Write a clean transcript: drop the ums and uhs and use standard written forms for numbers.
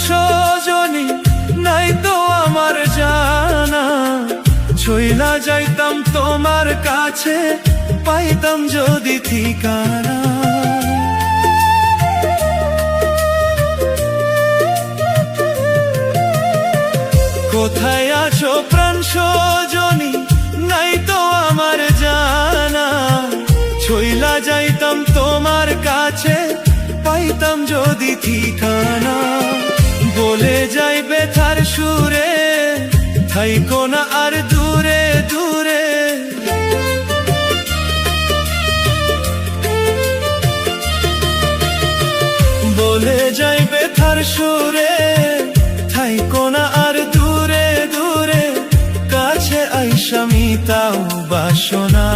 সজনী নাই তো আমার জানা, ছইলা যাইতাম তোমার কাছে, পাইতাম যদি ঠিকানা। কোথায় আছো প্রাণ সজনী নাই তো আমার জানা, ছইলা যাইতাম তোমার কাছে, পাইতাম যদি ঠিকানা। বলে যাই ব্যথার সুরে, থাইকো না আর দূরে দূরে। বলে যাই ব্যথার সুরে, থাইকো না আর দূরে দূরে। কাছে আইসা মিটাও বাসনা।